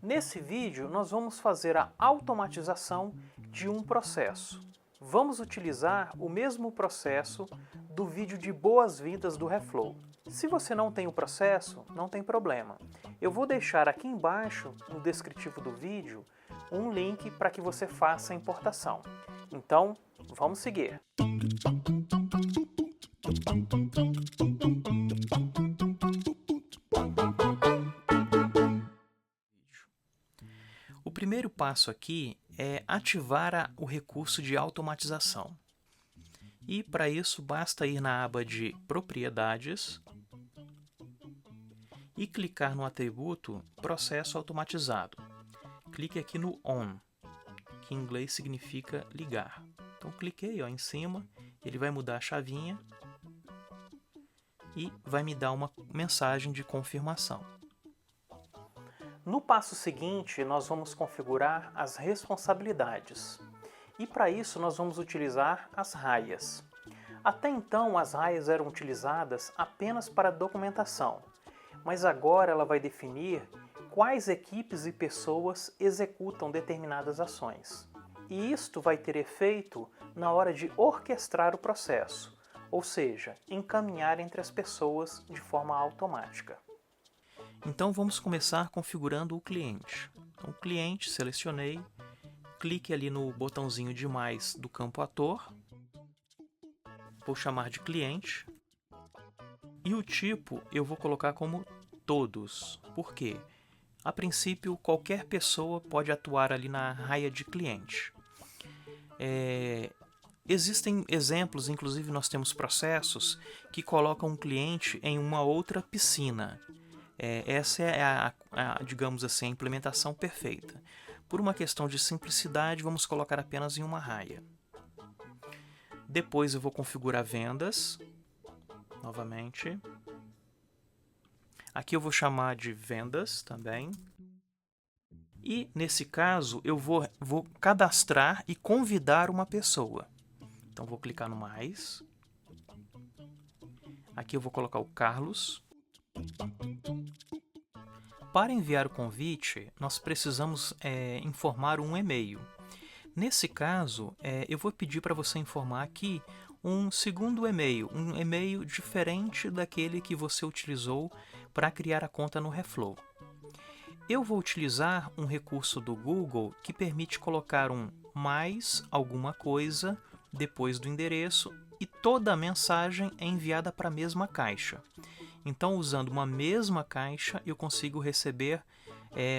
Nesse vídeo, nós vamos fazer a automatização de um processo. Vamos utilizar o mesmo processo do vídeo de boas-vindas do Reflow. Se você não tem o processo, não tem problema. Eu vou deixar aqui embaixo, no descritivo do vídeo, um link para que você faça a importação. Então, vamos seguir. O primeiro passo aqui é ativar o recurso de automatização. E para isso basta ir na aba de Propriedades e clicar no atributo Processo Automatizado. Clique aqui no On, que em inglês significa ligar. Então cliquei em cima, ele vai mudar a chavinha e vai me dar uma mensagem de confirmação. No passo seguinte, nós vamos configurar as responsabilidades. E para isso nós vamos utilizar as raias. Até então as raias eram utilizadas apenas para documentação, mas agora ela vai definir quais equipes e pessoas executam determinadas ações. E isto vai ter efeito na hora de orquestrar o processo, ou seja, encaminhar entre as pessoas de forma automática. Então vamos começar configurando o cliente. Então, o cliente, selecionei, clique ali no botãozinho de mais do campo ator, vou chamar de cliente, e o tipo eu vou colocar como todos. Por quê? A princípio, qualquer pessoa pode atuar ali na raia de cliente. Existem exemplos, inclusive nós temos processos que colocam um cliente em uma outra piscina. Essa é digamos assim, a implementação perfeita. Por uma questão de simplicidade, vamos colocar apenas em uma raia. Depois eu vou configurar vendas, novamente. Aqui eu vou chamar de vendas também. E nesse caso eu vou cadastrar e convidar uma pessoa. Então vou clicar no mais. Aqui eu vou colocar o Carlos. Para enviar o convite, nós precisamos informar um e-mail. Nesse caso, eu vou pedir para você informar aqui um segundo e-mail, um e-mail diferente daquele que você utilizou para criar a conta no Reflow. Eu vou utilizar um recurso do Google que permite colocar um mais alguma coisa depois do endereço e toda a mensagem é enviada para a mesma caixa. Então, usando uma mesma caixa, eu consigo receber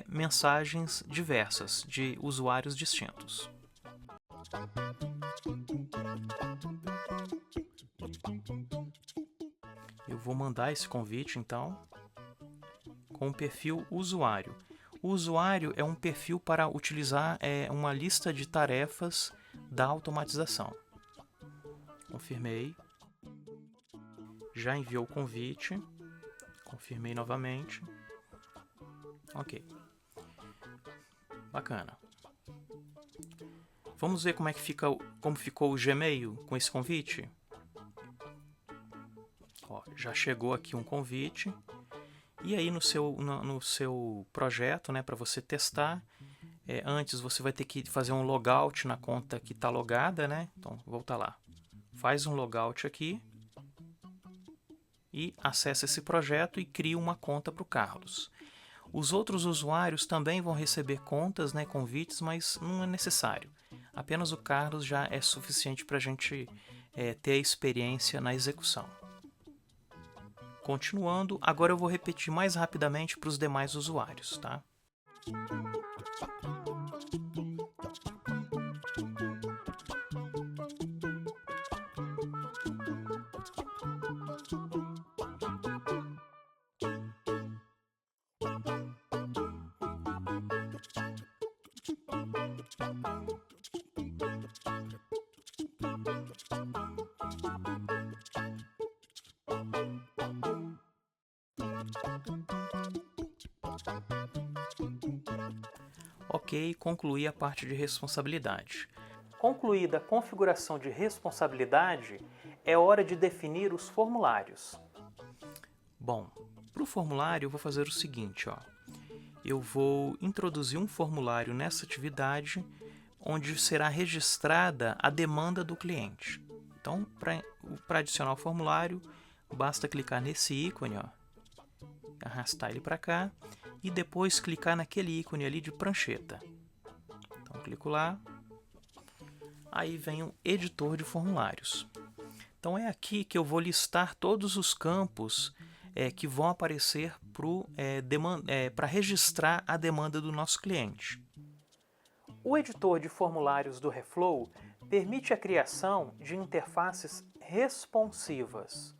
mensagens diversas de usuários distintos. Eu vou mandar esse convite, então, com o perfil usuário. O usuário é um perfil para utilizar uma lista de tarefas da automatização. Confirmei. Já enviou o convite. Confirmei novamente. Ok. Bacana. Vamos ver como ficou o Gmail com esse convite? Já chegou aqui um convite. E aí no seu projeto, para você testar, antes você vai ter que fazer um logout na conta que está logada, Então, volta lá. Faz um logout aqui. E acessa esse projeto e cria uma conta para o Carlos. Os outros usuários também vão receber contas, convites, mas não é necessário. Apenas o Carlos já é suficiente para a gente ter a experiência na execução. Continuando, agora eu vou repetir mais rapidamente para os demais usuários, tá? Ok, concluí a parte de responsabilidade. Concluída a configuração de responsabilidade, é hora de definir os formulários. Bom, para o formulário eu vou fazer o seguinte, eu vou introduzir um formulário nessa atividade onde será registrada a demanda do cliente. Então, para adicionar o formulário, basta clicar nesse ícone, ó, arrastar ele para cá e depois clicar naquele ícone ali de prancheta. Então, clico lá, aí vem o editor de formulários. Então, é aqui que eu vou listar todos os campos que vão aparecer para registrar a demanda do nosso cliente. O editor de formulários do Reflow permite a criação de interfaces responsivas.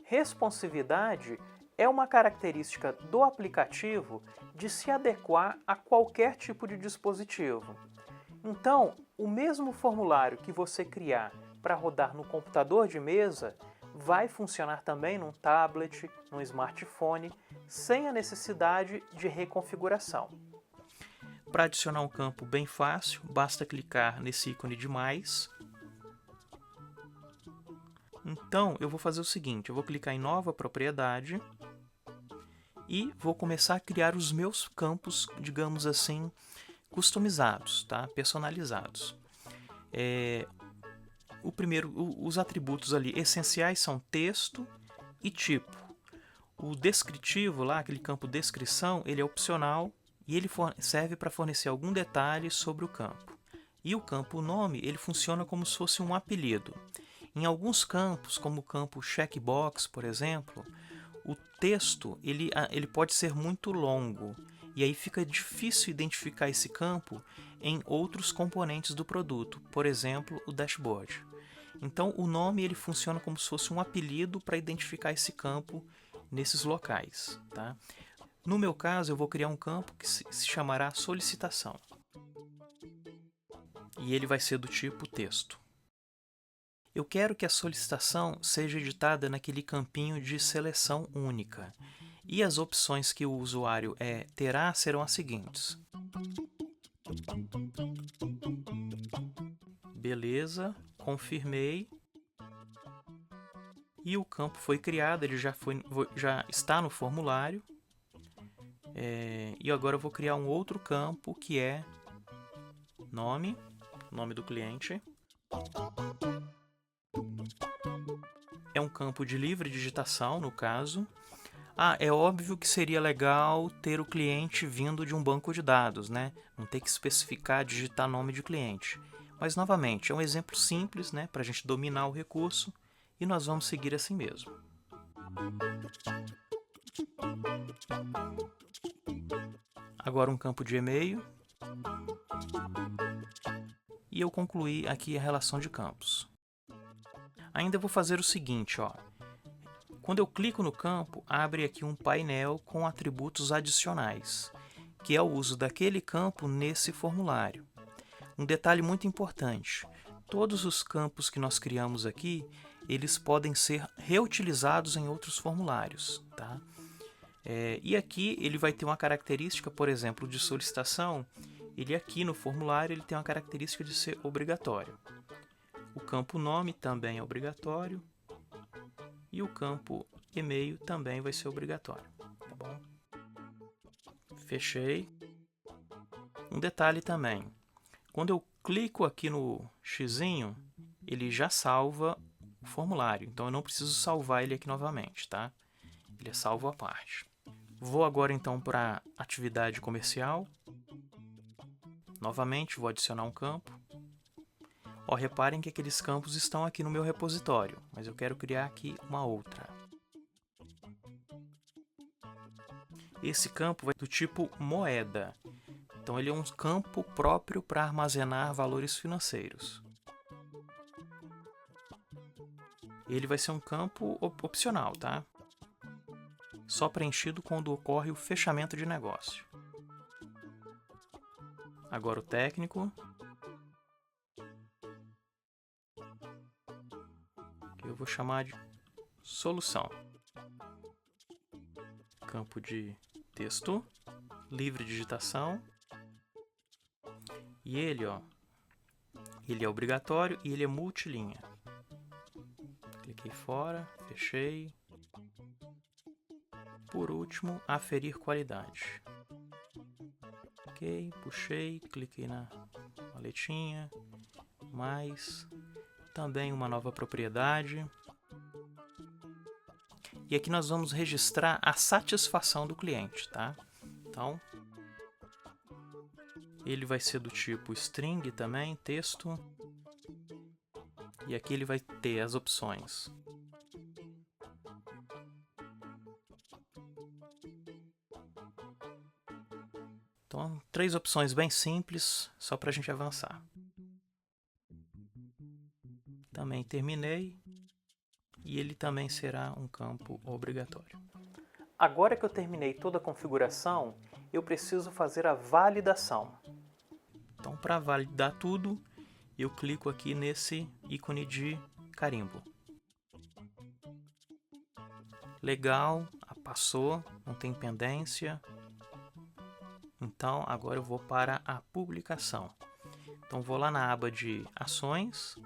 Responsividade é uma característica do aplicativo de se adequar a qualquer tipo de dispositivo. Então, o mesmo formulário que você criar para rodar no computador de mesa vai funcionar também num tablet, num smartphone, sem a necessidade de reconfiguração. Para adicionar um campo bem fácil, basta clicar nesse ícone de mais. Então, eu vou fazer o seguinte, eu vou clicar em nova propriedade e vou começar a criar os meus campos, digamos assim, customizados, tá? Personalizados. Os atributos ali essenciais são texto e tipo. O descritivo, lá, aquele campo descrição, ele é opcional e ele serve para fornecer algum detalhe sobre o campo. E o campo nome, ele funciona como se fosse um apelido. Em alguns campos, como o campo checkbox, por exemplo, o texto ele pode ser muito longo e aí fica difícil identificar esse campo em outros componentes do produto, por exemplo, o dashboard. Então, o nome ele funciona como se fosse um apelido para identificar esse campo nesses locais. Tá? No meu caso, eu vou criar um campo que se chamará solicitação. E ele vai ser do tipo texto. Eu quero que a solicitação seja editada naquele campinho de seleção única. E as opções que o usuário terá serão as seguintes. Beleza, confirmei. E o campo foi criado, ele já está no formulário. E agora eu vou criar um outro campo que é nome do cliente. É um campo de livre digitação, no caso. É óbvio que seria legal ter o cliente vindo de um banco de dados, né? Não ter que especificar, digitar nome de cliente. Mas, novamente, é um exemplo simples, né? Para a gente dominar o recurso e nós vamos seguir assim mesmo. Agora um campo de e-mail. E eu concluí aqui a relação de campos. Ainda vou fazer o seguinte, ó. Quando eu clico no campo, abre aqui um painel com atributos adicionais, que é o uso daquele campo nesse formulário. Um detalhe muito importante, todos os campos que nós criamos aqui, eles podem ser reutilizados em outros formulários. Tá? E aqui ele vai ter uma característica, por exemplo, de solicitação, ele aqui no formulário ele tem uma característica de ser obrigatório. O campo nome também é obrigatório. E o campo e-mail também vai ser obrigatório. Tá bom? Fechei. Um detalhe também. Quando eu clico aqui no xizinho, ele já salva o formulário. Então eu não preciso salvar ele aqui novamente, tá? Ele é salvo à parte. Vou agora então para a atividade comercial. Novamente vou adicionar um campo. Reparem que aqueles campos estão aqui no meu repositório, mas eu quero criar aqui uma outra. Esse campo vai do tipo moeda, então ele é um campo próprio para armazenar valores financeiros. Ele vai ser um campo opcional, tá? Só preenchido quando ocorre o fechamento de negócio. Agora o técnico. Eu vou chamar de solução. Campo de texto, livre digitação. E ele é obrigatório e ele é multilinha. Cliquei fora, fechei. Por último, aferir qualidade. Ok, puxei, cliquei na paletinha, mais, também uma nova propriedade. E aqui nós vamos registrar a satisfação do cliente, tá? Então, ele vai ser do tipo string também, texto. E aqui ele vai ter as opções. Então, 3 opções bem simples, só para a gente avançar. Também terminei. E ele também será um campo obrigatório. Agora que eu terminei toda a configuração, eu preciso fazer a validação. Então, para validar tudo, eu clico aqui nesse ícone de carimbo. Legal, passou, não tem pendência. Então, agora eu vou para a publicação. Então, vou lá na aba de ações,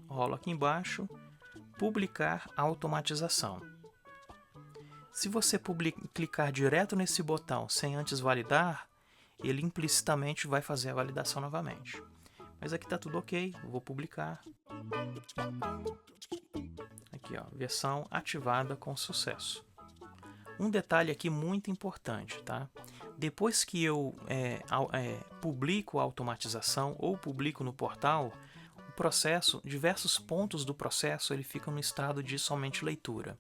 rolo aqui embaixo, publicar automatização. Se você clicar direto nesse botão sem antes validar, ele implicitamente vai fazer a validação novamente. Mas aqui está tudo ok, eu vou publicar. Aqui, ó, versão ativada com sucesso. Um detalhe aqui muito importante, tá? Depois que eu publico a automatização ou publico no portal, o processo, diversos pontos do processo, ele fica no estado de somente leitura.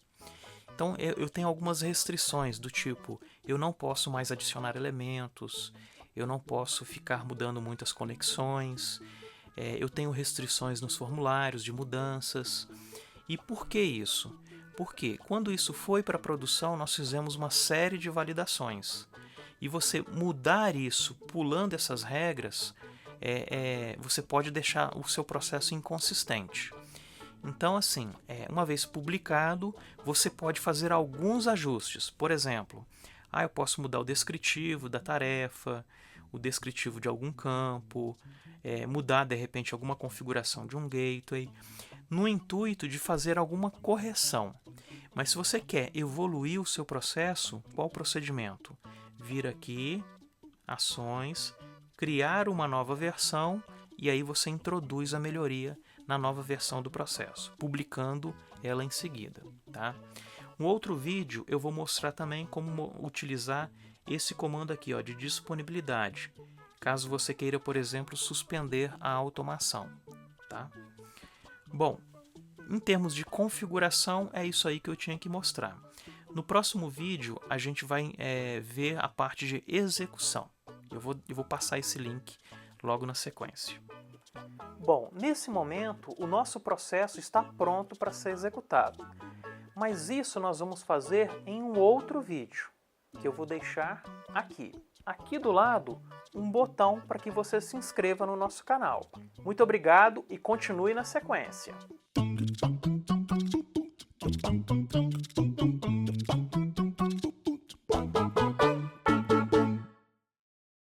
Então eu tenho algumas restrições do tipo, eu não posso mais adicionar elementos, eu não posso ficar mudando muitas conexões, eu tenho restrições nos formulários de mudanças. E por que isso? Porque quando isso foi para a produção, nós fizemos uma série de validações. E você mudar isso, pulando essas regras, você pode deixar o seu processo inconsistente. Então, assim, uma vez publicado, você pode fazer alguns ajustes. Por exemplo, eu posso mudar o descritivo da tarefa, o descritivo de algum campo, mudar, de repente, alguma configuração de um gateway, no intuito de fazer alguma correção. Mas se você quer evoluir o seu processo, qual o procedimento? Vir aqui, ações, criar uma nova versão e aí você introduz a melhoria na nova versão do processo, publicando ela em seguida, tá? Um outro vídeo eu vou mostrar também como utilizar esse comando aqui, ó, de disponibilidade, caso você queira, por exemplo, suspender a automação, tá? Bom, em termos de configuração, é isso aí que eu tinha que mostrar. No próximo vídeo, a gente vai ver a parte de execução. Eu vou passar esse link logo na sequência. Bom, nesse momento, o nosso processo está pronto para ser executado. Mas isso nós vamos fazer em um outro vídeo, que eu vou deixar aqui. Aqui do lado, um botão para que você se inscreva no nosso canal. Muito obrigado e continue na sequência.